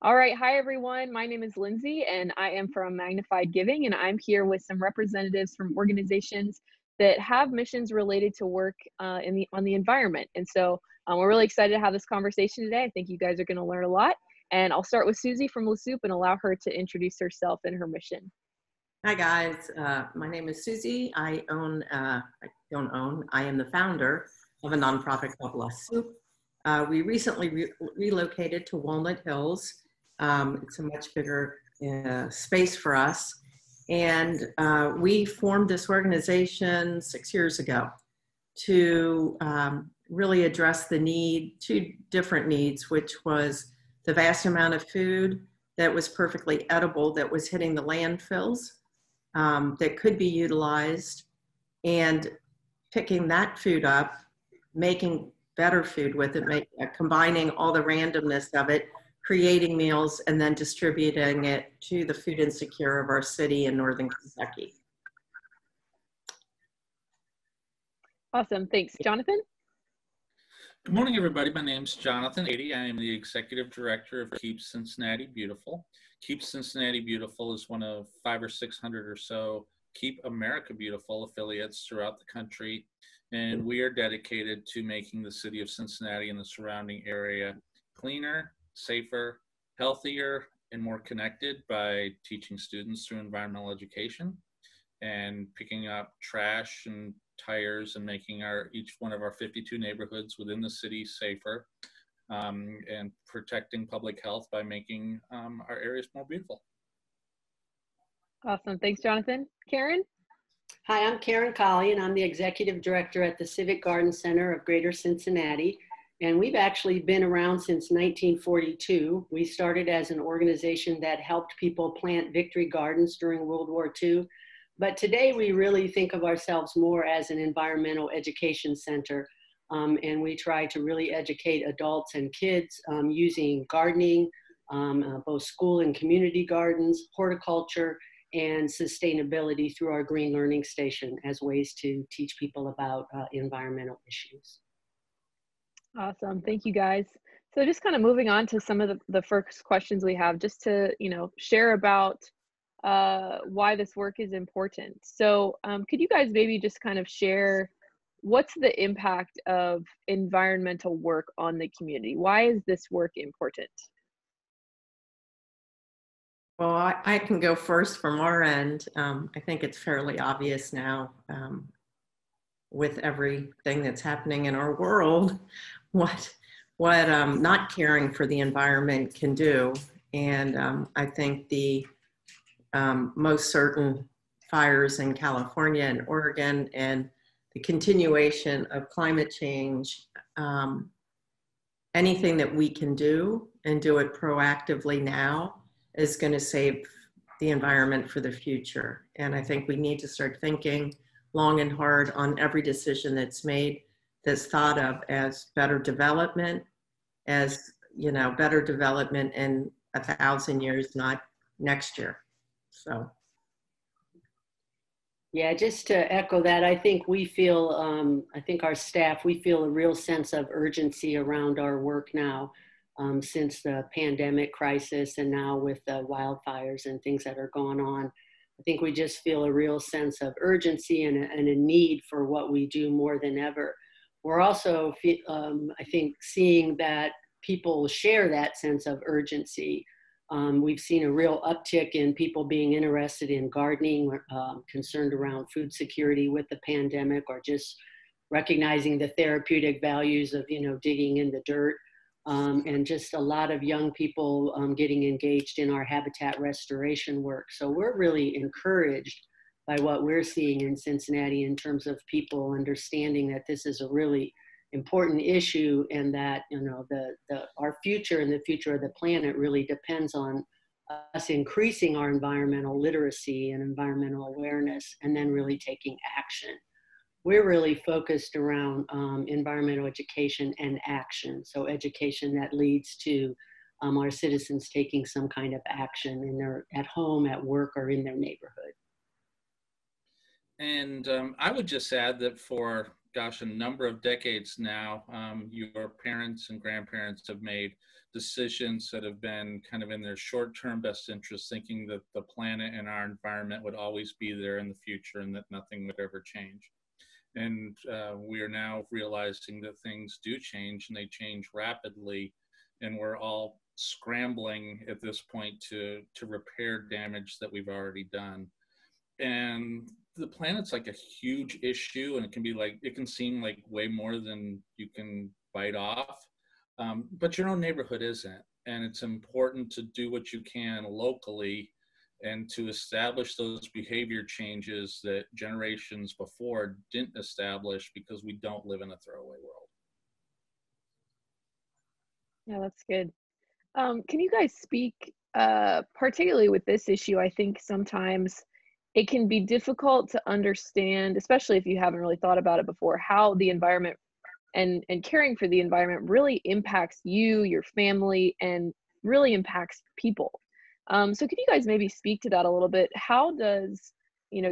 All right. Hi, everyone. My name is Lindsay, and I am from Magnified Giving, and I'm here with some representatives from organizations that have missions related to work on the environment. And so we're really excited to have this conversation today. I think you guys are going to learn a lot. And I'll start with Suzy from Soupe and allow her to introduce herself and her mission. Hi guys, my name is Suzy. I am the founder of a nonprofit called Soupe. We recently relocated to Walnut Hills. It's a much bigger space for us. And we formed this organization 6 years ago to really address two different needs, which was the vast amount of food that was perfectly edible that was hitting the landfills that could be utilized, and picking that food up, making better food with it, combining all the randomness of it, creating meals, and then distributing it to the food insecure of our city in northern Kentucky. Awesome. Thanks. Jonathan? Good morning, everybody. My name's Jonathan Ady. I am the Executive Director of Keep Cincinnati Beautiful. Keep Cincinnati Beautiful is one of 500 or 600 or so Keep America Beautiful affiliates throughout the country, and we are dedicated to making the city of Cincinnati and the surrounding area cleaner, safer, healthier, and more connected by teaching students through environmental education and picking up trash and tires and making each one of our 52 neighborhoods within the city safer, and protecting public health by making our areas more beautiful. Awesome. Thanks, Jonathan. Karen? Hi, I'm Karen Colley, and I'm the Executive Director at the Civic Garden Center of Greater Cincinnati. And we've actually been around since 1942. We started as an organization that helped people plant victory gardens during World War II. But today we really think of ourselves more as an environmental education center. And we try to really educate adults and kids using gardening, both school and community gardens, horticulture, and sustainability through our Green Learning Station as ways to teach people about environmental issues. Awesome. Thank you, guys. So just kind of moving on to some of the first questions we have, just to, share about why this work is important. So could you guys maybe just kind of share what's the impact of environmental work on the community? Why is this work important? Well, I can go first from our end. I think it's fairly obvious now with everything that's happening in our world, what not caring for the environment can do. And I think the most certain fires in California and Oregon and the continuation of climate change, anything that we can do and do it proactively now is going to save the environment for the future. And I think we need to start thinking long and hard on every decision that's made, that's thought of as better development, better development in 1,000 years, not next year. So. Yeah, just to echo that, I think we feel, I think our staff, we feel a real sense of urgency around our work now. Since the pandemic crisis and now with the wildfires and things that are going on. I think we just feel a real sense of urgency and a need for what we do more than ever. We're also, I think, seeing that people share that sense of urgency. We've seen a real uptick in people being interested in gardening, concerned around food security with the pandemic, or just recognizing the therapeutic values of, digging in the dirt. And just a lot of young people getting engaged in our habitat restoration work. So we're really encouraged by what we're seeing in Cincinnati in terms of people understanding that this is a really important issue, and that our future and the future of the planet really depends on us increasing our environmental literacy and environmental awareness, and then really taking action. We're really focused around environmental education and action. So education that leads to our citizens taking some kind of action at home, at work, or in their neighborhood. And I would just add that for gosh, a number of decades now, your parents and grandparents have made decisions that have been kind of in their short-term best interest, thinking that the planet and our environment would always be there in the future and that nothing would ever change. And we are now realizing that things do change, and they change rapidly, and we're all scrambling at this point to repair damage that we've already done. And the planet's like a huge issue, and it can seem like way more than you can bite off, but your own neighborhood isn't. And it's important to do what you can locally and to establish those behavior changes that generations before didn't establish, because we don't live in a throwaway world. Yeah, that's good. Can you guys speak, particularly with this issue? I think sometimes it can be difficult to understand, especially if you haven't really thought about it before, how the environment and caring for the environment really impacts you, your family, and really impacts people. So could you guys maybe speak to that a little bit? How does,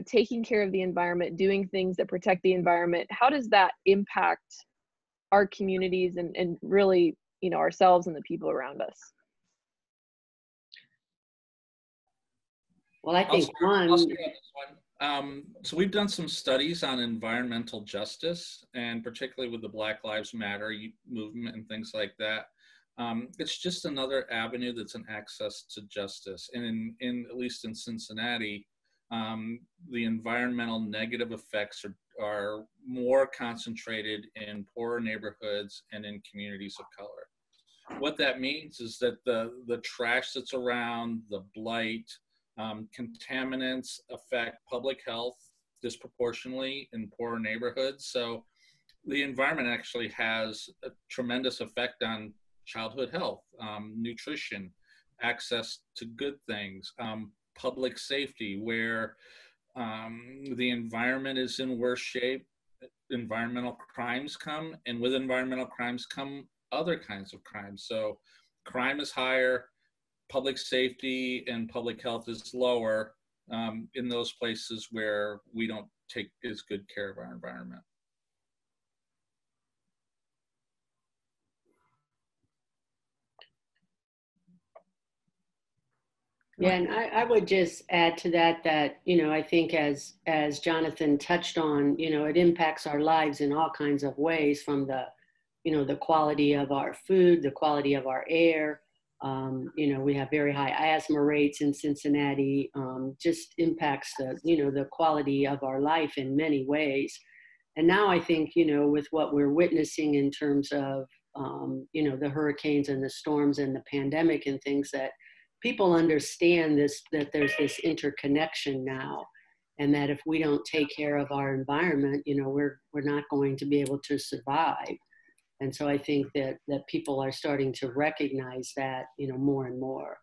taking care of the environment, doing things that protect the environment, how does that impact our communities and really, ourselves and the people around us? Well, I think I'll start on this one. So we've done some studies on environmental justice, and particularly with the Black Lives Matter movement and things like that. It's just another avenue that's an access to justice. And in at least in Cincinnati, the environmental negative effects are more concentrated in poorer neighborhoods and in communities of color. What that means is that the trash that's around, the blight, contaminants affect public health disproportionately in poorer neighborhoods. So the environment actually has a tremendous effect on childhood health, nutrition, access to good things, public safety, where the environment is in worse shape, environmental crimes come, and with environmental crimes come other kinds of crimes. So crime is higher, public safety and public health is lower in those places where we don't take as good care of our environment. Yeah, and I would just add to that, I think as Jonathan touched on, it impacts our lives in all kinds of ways, from the quality of our food, the quality of our air. We have very high asthma rates in Cincinnati, just impacts the quality of our life in many ways. And now I think, with what we're witnessing in terms of, the hurricanes and the storms and the pandemic and things, that people understand that there's this interconnection now, and that if we don't take care of our environment, we're not going to be able to survive. And so I think that people are starting to recognize that, more and more.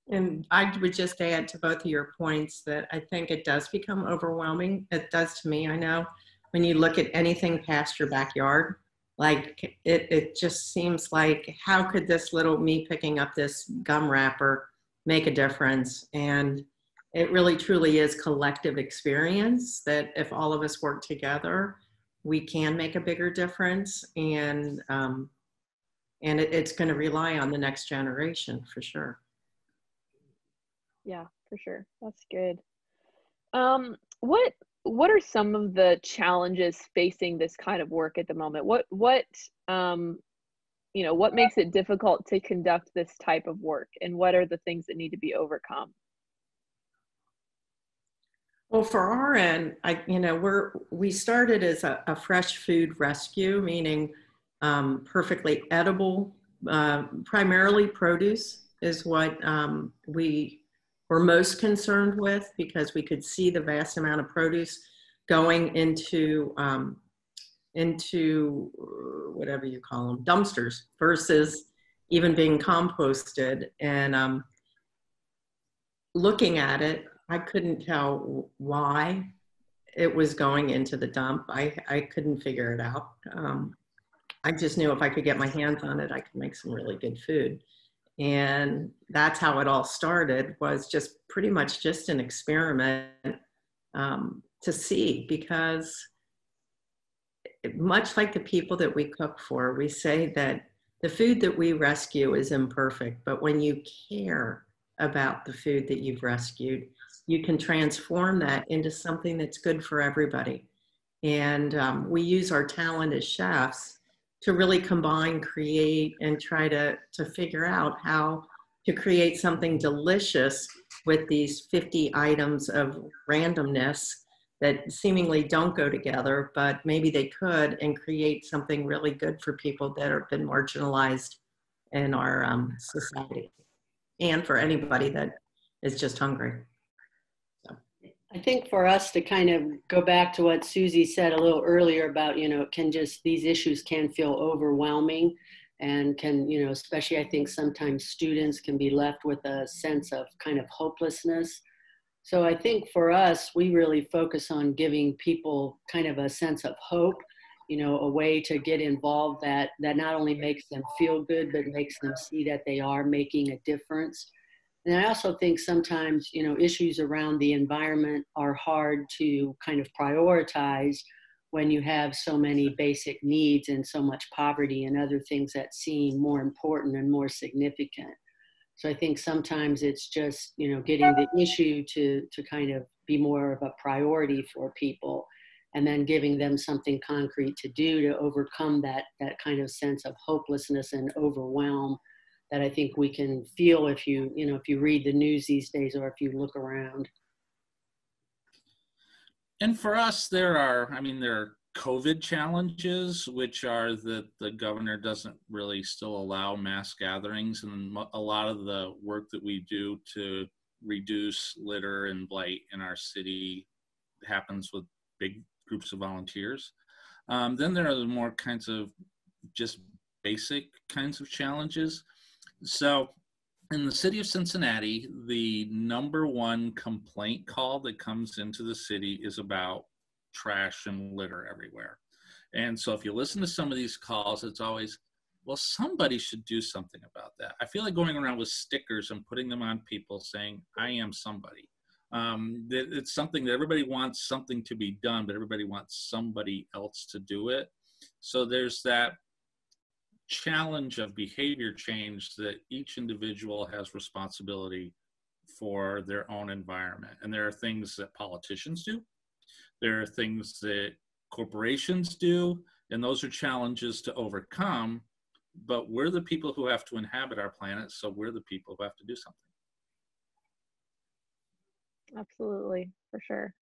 And I would just add to both of your points that I think it does become overwhelming. It does to me. I know when you look at anything past your backyard, like it just seems like, how could this little me picking up this gum wrapper make a difference? And it really truly is collective experience that if all of us work together, we can make a bigger difference. And it's going to rely on the next generation for sure. Yeah, for sure. That's good. What are some of the challenges facing this kind of work at the moment? What makes it difficult to conduct this type of work, and what are the things that need to be overcome? Well, for our end, we started as a fresh food rescue, meaning perfectly edible, primarily produce is what we were most concerned with, because we could see the vast amount of produce going into whatever you call them, dumpsters, versus even being composted. And looking at it, I couldn't tell why it was going into the dump. I couldn't figure it out. I just knew if I could get my hands on it, I could make some really good food. And that's how it all started, was just pretty much just an experiment. to see, because much like the people that we cook for, we say that the food that we rescue is imperfect, but when you care about the food that you've rescued, you can transform that into something that's good for everybody. And we use our talent as chefs to really combine, create, and try to figure out how to create something delicious with these 50 items of randomness that seemingly don't go together, but maybe they could, and create something really good for people that have been marginalized in our society, and for anybody that is just hungry. So. I think for us to kind of go back to what Suzy said a little earlier about, these issues can feel overwhelming, and can, especially I think sometimes students can be left with a sense of kind of hopelessness. So I think for us, we really focus on giving people kind of a sense of hope, a way to get involved that not only makes them feel good, but makes them see that they are making a difference. And I also think sometimes, issues around the environment are hard to kind of prioritize when you have so many basic needs and so much poverty and other things that seem more important and more significant. So I think sometimes it's just, getting the issue to kind of be more of a priority for people, and then giving them something concrete to do to overcome that kind of sense of hopelessness and overwhelm that I think we can feel if you read the news these days, or if you look around. And for us, there are COVID challenges, which are that the governor doesn't really still allow mass gatherings. And a lot of the work that we do to reduce litter and blight in our city happens with big groups of volunteers. Then there are the more kinds of just basic kinds of challenges. So in the city of Cincinnati, the #1 complaint call that comes into the city is about trash and litter everywhere. And so if you listen to some of these calls, it's always, well, somebody should do something about that. I feel like going around with stickers and putting them on people saying, I am somebody. It's something that everybody wants something to be done, but everybody wants somebody else to do it. So there's that challenge of behavior change that each individual has responsibility for their own environment. And there are things that politicians do. There are things that corporations do, and those are challenges to overcome, but we're the people who have to inhabit our planet, so we're the people who have to do something. Absolutely, for sure.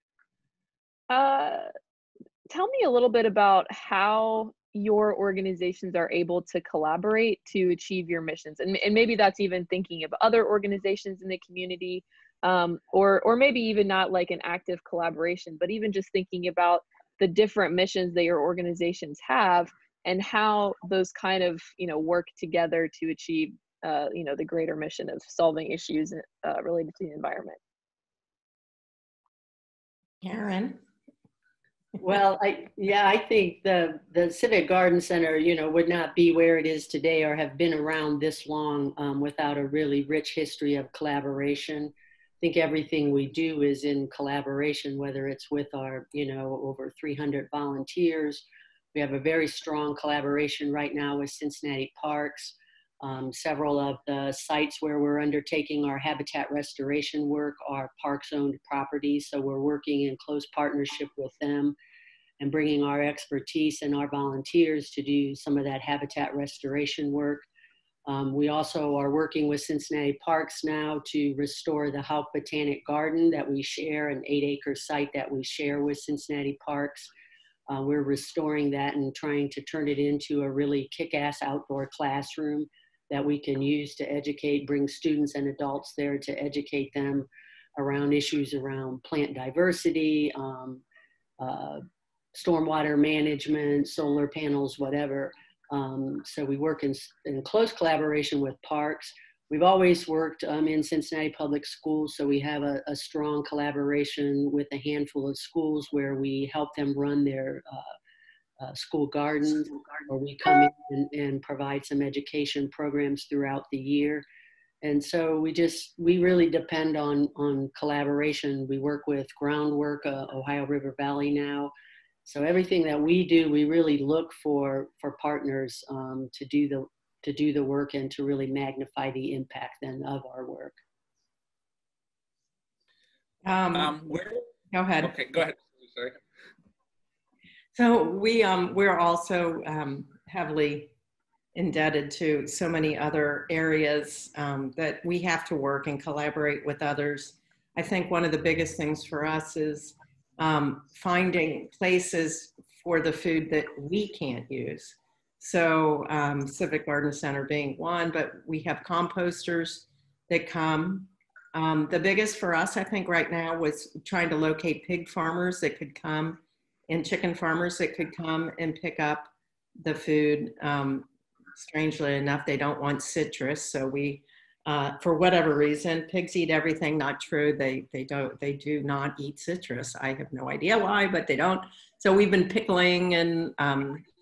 Tell me a little bit about how your organizations are able to collaborate to achieve your missions, and maybe that's even thinking of other organizations in the community, or maybe even not like an active collaboration, but even just thinking about the different missions that your organizations have and how those kind of work together to achieve the greater mission of solving issues related to the environment. Karen. Well, I think the Civic Garden Center, would not be where it is today or have been around this long without a really rich history of collaboration. I think everything we do is in collaboration, whether it's with our, over 300 volunteers. We have a very strong collaboration right now with Cincinnati Parks. Several of the sites where we're undertaking our habitat restoration work are parks-owned properties, so we're working in close partnership with them and bringing our expertise and our volunteers to do some of that habitat restoration work. We also are working with Cincinnati Parks now to restore the Soupe Botanic Garden that we share, an 8-acre site that we share with Cincinnati Parks. We're restoring that and trying to turn it into a really kick-ass outdoor classroom that we can use to educate, bring students and adults there to educate them around issues around plant diversity, stormwater management, solar panels, whatever. So we work in close collaboration with parks. We've always worked in Cincinnati Public Schools, so we have a strong collaboration with a handful of schools where we help them run their school gardens, or we come in and provide some education programs throughout the year. And so we really depend on collaboration. We work with Groundwork, Ohio River Valley now. So everything that we do, we really look for partners to do the work and to really magnify the impact then of our work. Go ahead. Okay, go ahead. Sorry. So we're also heavily indebted to so many other areas that we have to work and collaborate with others. I think one of the biggest things for us is finding places for the food that we can't use. So Civic Garden Center being one, but we have composters that come. The biggest for us, I think right now, was trying to locate pig farmers that could come and chicken farmers that could come and pick up the food. Strangely enough, they don't want citrus. So we, for whatever reason, pigs eat everything. Not true. They do not eat citrus. I have no idea why, but they don't. So we've been pickling and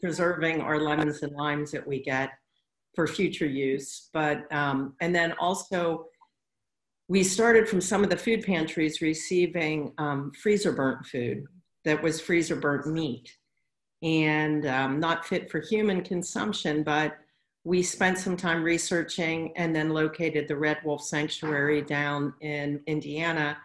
preserving our lemons and limes that we get for future use. But, and then also we started from some of the food pantries receiving freezer burnt food that was freezer burnt meat and not fit for human consumption, but we spent some time researching and then located the Red Wolf Sanctuary down in Indiana.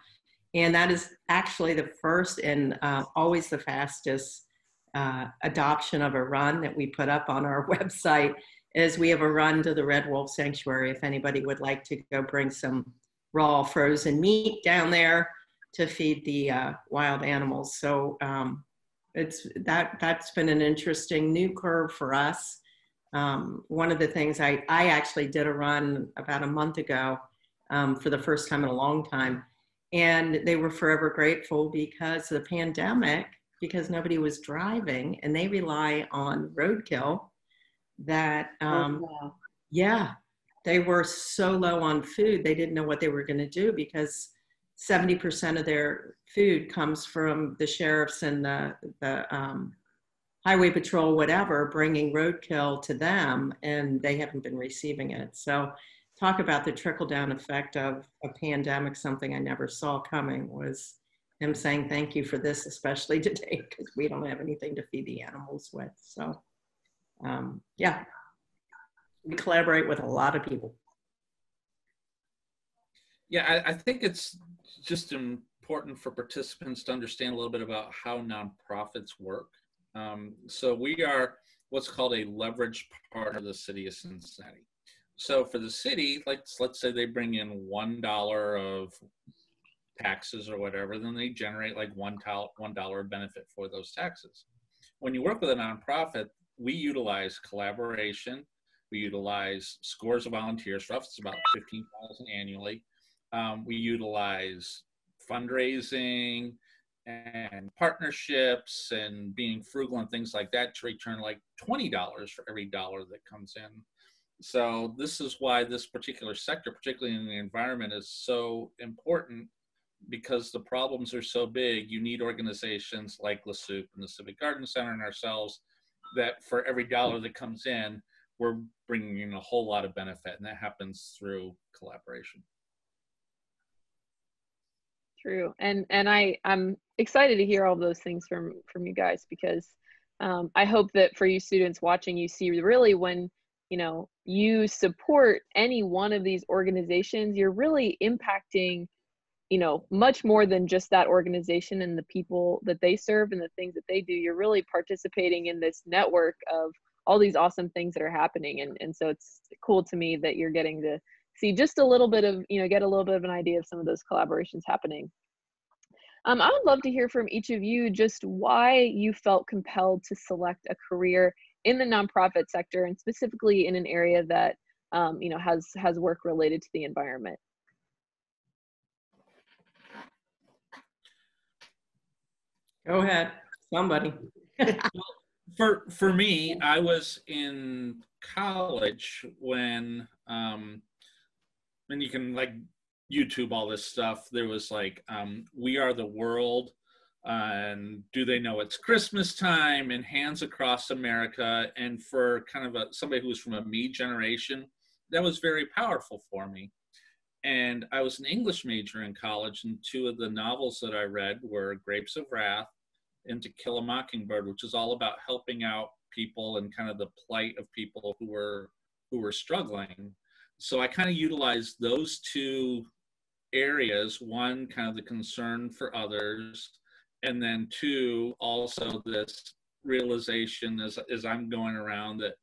And that is actually the first and always the fastest adoption of a run that we put up on our website. Is we have a run to the Red Wolf Sanctuary if anybody would like to go bring some raw frozen meat down there to feed the wild animals. So that's been an interesting new curve for us. One of the things I actually did a run about a month ago for the first time in a long time. And they were forever grateful because of the pandemic, because nobody was driving and they rely on roadkill that, Wow. yeah, they were so low on food. They didn't know what they were going to do because 70% of their food comes from the sheriffs and the highway patrol, whatever, bringing roadkill to them, and they haven't been receiving it. So talk about the trickle-down effect of a pandemic. Something I never saw coming was him saying, thank you for this, especially today, because we don't have anything to feed the animals with. So yeah, we collaborate with a lot of people. Yeah, I think it's just important for participants to understand a little bit about how nonprofits work. So we are what's called a leveraged partner of the city of Cincinnati. So for the city, let's say they bring in $1 of taxes or whatever, then they generate like $1 benefit for those taxes. When you work with a nonprofit, we utilize collaboration. We utilize scores of volunteers. For us, it's about 15,000 annually. We utilize fundraising and partnerships and being frugal and things like that to return like $20 for every dollar that comes in. So this is why this particular sector, particularly in the environment, is so important, because the problems are so big. You need organizations like the Soupe and the Civic Garden Center and ourselves that for every dollar that comes in, we're bringing in a whole lot of benefit, and that happens through collaboration. True. And I'm excited to hear all those things from you guys, because I hope that for you students watching, you see really when, you know, you support any one of these organizations, you're really impacting, you know, much more than just that organization and the people that they serve and the things that they do. You're really participating in this network of all these awesome things that are happening. And so it's cool to me that you're getting to see just a little bit of, you know, get a little bit of an idea of some of those collaborations happening. I would love to hear from each of you just why you felt compelled to select a career in the nonprofit sector, and specifically in an area that you know, has work related to the environment. Go ahead, somebody. For me, I was in college when you can like YouTube all this stuff. There was like We Are the World, and Do They Know It's Christmas Time, and Hands Across America. And for kind of somebody who was from a me generation, that was very powerful for me. And I was an English major in college, and two of the novels that I read were Grapes of Wrath and To Kill a Mockingbird, which is all about helping out people and kind of the plight of people who were struggling. So I kind of utilized those two areas, one, kind of the concern for others, and then two, also this realization as I'm going around that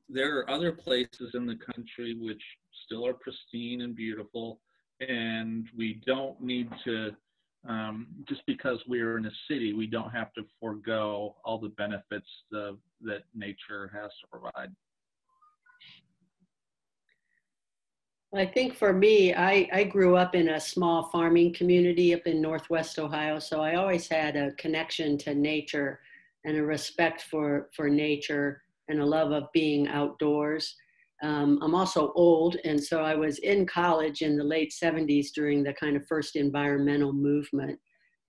there are other places in the country which still are pristine and beautiful, and we don't need to, just because we're in a city, we don't have to forego all the benefits that nature has to provide. I think for me, I grew up in a small farming community up in Northwest Ohio, so I always had a connection to nature and a respect for nature and a love of being outdoors. I'm also old, and so I was in college in the late 70s during the kind of first environmental movement,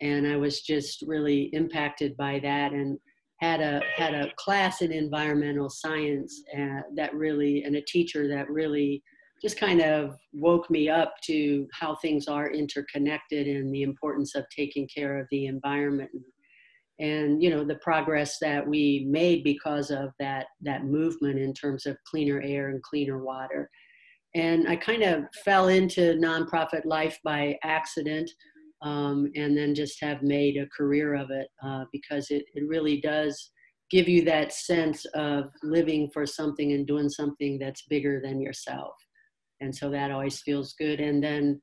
and I was just really impacted by that, and had a class in environmental science that really, and a teacher that really just kind of woke me up to how things are interconnected and the importance of taking care of the environment. And you know, the progress that we made because of that movement in terms of cleaner air and cleaner water. And I kind of fell into nonprofit life by accident, and then just have made a career of it, because it really does give you that sense of living for something and doing something that's bigger than yourself. And so that always feels good. And then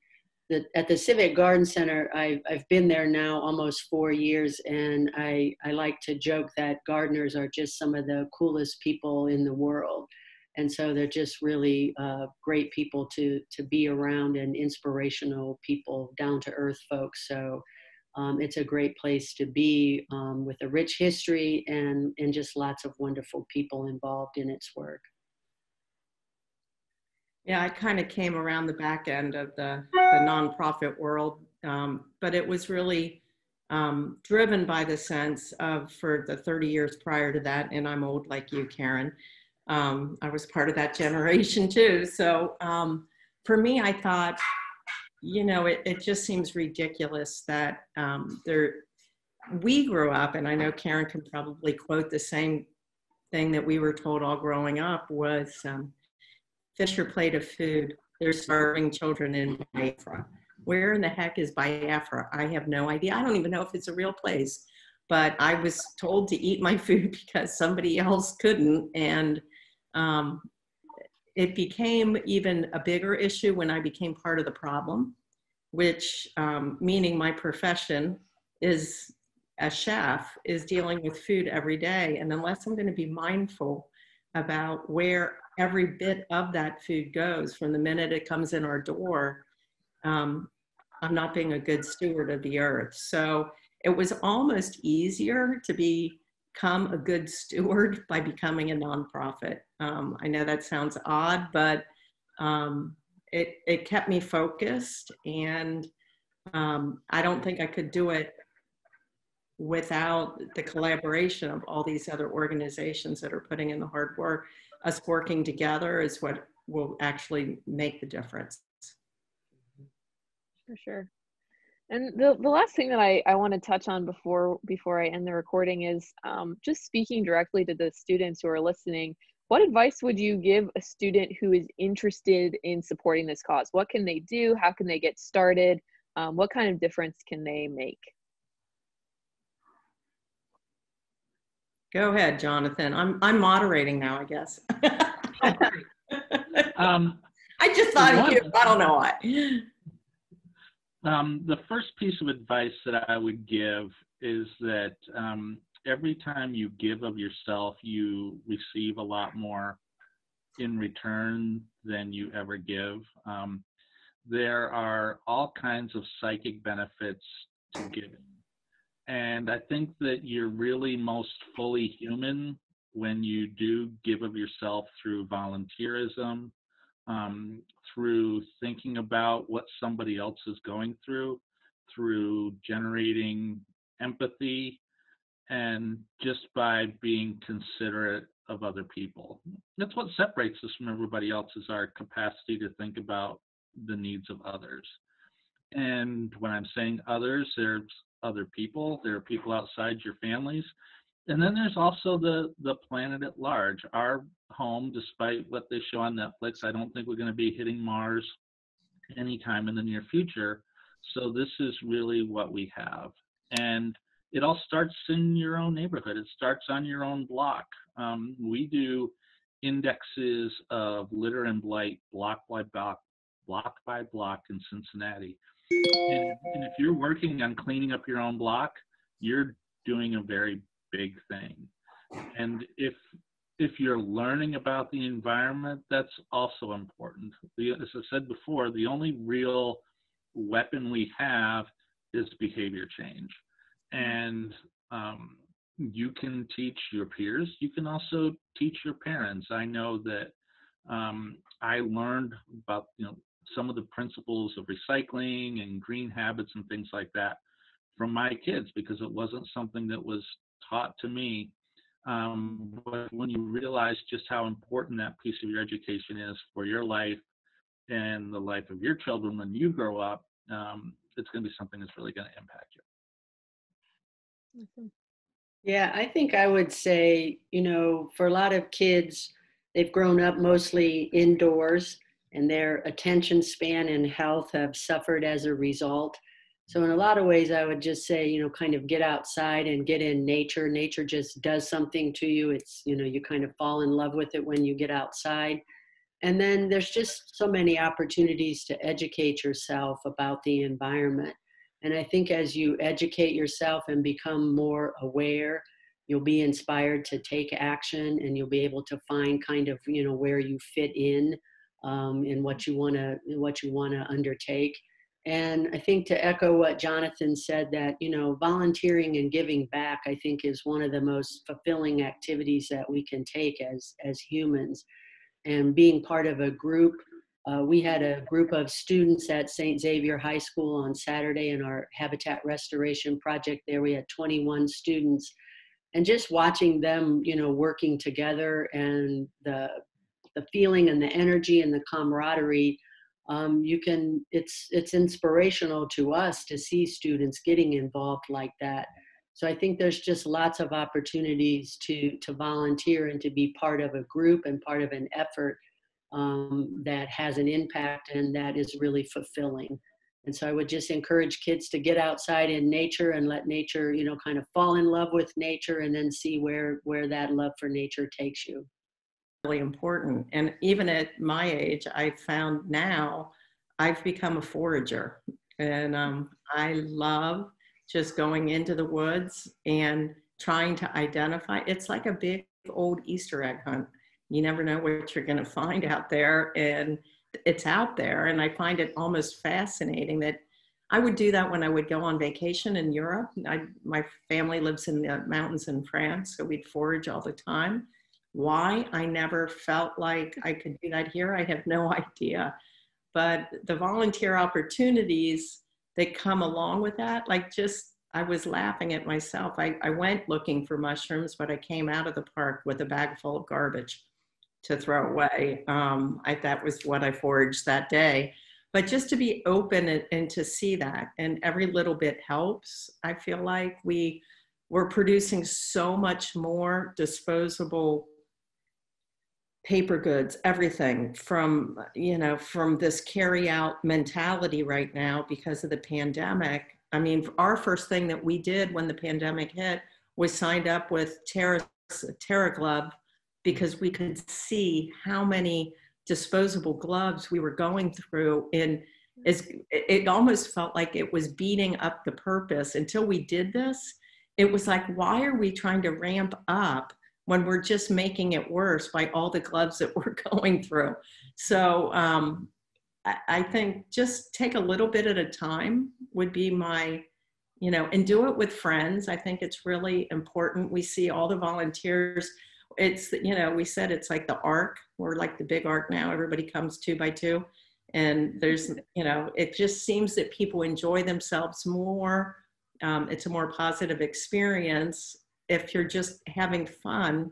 at the Civic Garden Center, I've been there now almost 4 years, and I like to joke that gardeners are just some of the coolest people in the world. And so they're just really great people to be around, and inspirational people, down to earth folks. So it's a great place to be, with a rich history and just lots of wonderful people involved in its work. Yeah, I kind of came around the back end of the nonprofit world, but it was really driven by the sense of, for the 30 years prior to that, and I'm old like you, Karen, I was part of that generation too. So for me, I thought, you know, it just seems ridiculous that we grew up, and I know Karen can probably quote the same thing that we were told all growing up was, fish your plate of food. There's starving children in Biafra. Where in the heck is Biafra? I have no idea. I don't even know if it's a real place, but I was told to eat my food because somebody else couldn't. And it became even a bigger issue when I became part of the problem, which meaning my profession is, as chef, is dealing with food every day. And unless I'm going to be mindful about where every bit of that food goes from the minute it comes in our door, I'm not being a good steward of the earth. So it was almost easier to become a good steward by becoming a nonprofit. I know that sounds odd, but it kept me focused, and I don't think I could do it without the collaboration of all these other organizations that are putting in the hard work. Us working together is what will actually make the difference. For sure. And the last thing that I want to touch on before I end the recording is just speaking directly to the students who are listening. What advice would you give a student who is interested in supporting this cause? What can they do? How can they get started? What kind of difference can they make? Go ahead, Jonathan. I'm moderating now, I guess. I just thought of you. I don't know why. The first piece of advice that I would give is that every time you give of yourself, you receive a lot more in return than you ever give. There are all kinds of psychic benefits to giving. And I think that you're really most fully human when you do give of yourself through volunteerism, through thinking about what somebody else is going through generating empathy, and just by being considerate of other people. That's what separates us from everybody else, is our capacity to think about the needs of others. And when I'm saying others, there's other people, there are people outside your families. And then there's also the planet at large. Our home, despite what they show on Netflix, I don't think we're going to be hitting Mars anytime in the near future. So this is really what we have. And it all starts in your own neighborhood. It starts on your own block. We do indexes of litter and blight block by block in Cincinnati. And if you're working on cleaning up your own block, you're doing a very big thing. And if you're learning about the environment, that's also important. As I said before, the only real weapon we have is behavior change. And you can teach your peers. You can also teach your parents. I know that I learned about some of the principles of recycling and green habits and things like that from my kids, because it wasn't something that was taught to me. But when you realize just how important that piece of your education is for your life and the life of your children when you grow up, it's going to be something that's really going to impact you. Awesome. Yeah, I think I would say, for a lot of kids, they've grown up mostly indoors and their attention span and health have suffered as a result. So in a lot of ways, I would just say, kind of get outside and get in nature. Nature just does something to you. It's, you kind of fall in love with it when you get outside. And then there's just so many opportunities to educate yourself about the environment. And I think as you educate yourself and become more aware, you'll be inspired to take action, and you'll be able to find kind of, where you fit in what you want to undertake. And I think to echo what Jonathan said, that, volunteering and giving back, I think, is one of the most fulfilling activities that we can take as humans. And being part of a group, we had a group of students at St. Xavier High School on Saturday in our habitat restoration project there. We had 21 students, and just watching them, working together, and the feeling and the energy and the camaraderie, it's inspirational to us to see students getting involved like that. So I think there's just lots of opportunities to volunteer and to be part of a group and part of an effort that has an impact and that is really fulfilling. And so I would just encourage kids to get outside in nature and let nature, kind of fall in love with nature, and then see where that love for nature takes you. Really important. And even at my age, I found now I've become a forager, and I love just going into the woods and trying to identify. It's like a big old Easter egg hunt. You never know what you're going to find out there, and it's out there. And I find it almost fascinating that I would do that when I would go on vacation in Europe. My family lives in the mountains in France, so we'd forage all the time. Why I never felt like I could do that here, I have no idea. But the volunteer opportunities that come along with that, I was laughing at myself. I went looking for mushrooms, but I came out of the park with a bag full of garbage to throw away. That was what I foraged that day. But just to be open and to see that, and every little bit helps. I feel like we're producing so much more disposable paper goods, everything from this carry out mentality right now because of the pandemic. I mean, our first thing that we did when the pandemic hit was signed up with Terra Glove, because we could see how many disposable gloves we were going through. And it almost felt like it was beating up the purpose. Until we did this, it was like, why are we trying to ramp up when we're just making it worse by all the gloves that we're going through? So I think just take a little bit at a time would be my, and do it with friends. I think it's really important. We see all the volunteers. It's, we said it's like the ark. We're like the big ark now. Everybody comes 2 by 2. And there's, it just seems that people enjoy themselves more. It's a more positive experience if you're just having fun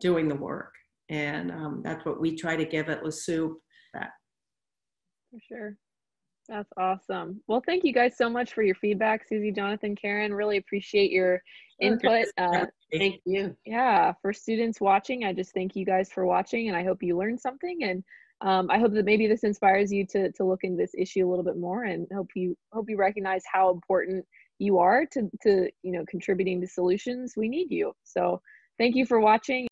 doing the work. And that's what we try to give at Soupe. For sure. That's awesome. Well, thank you guys so much for your feedback, Suzy, Jonathan, Karen. Really appreciate your input. Thank you. Yeah, for students watching, I just thank you guys for watching, and I hope you learned something. And I hope that maybe this inspires you to look into this issue a little bit more, and hope you recognize how important you are to contributing to solutions. We need you. So thank you for watching.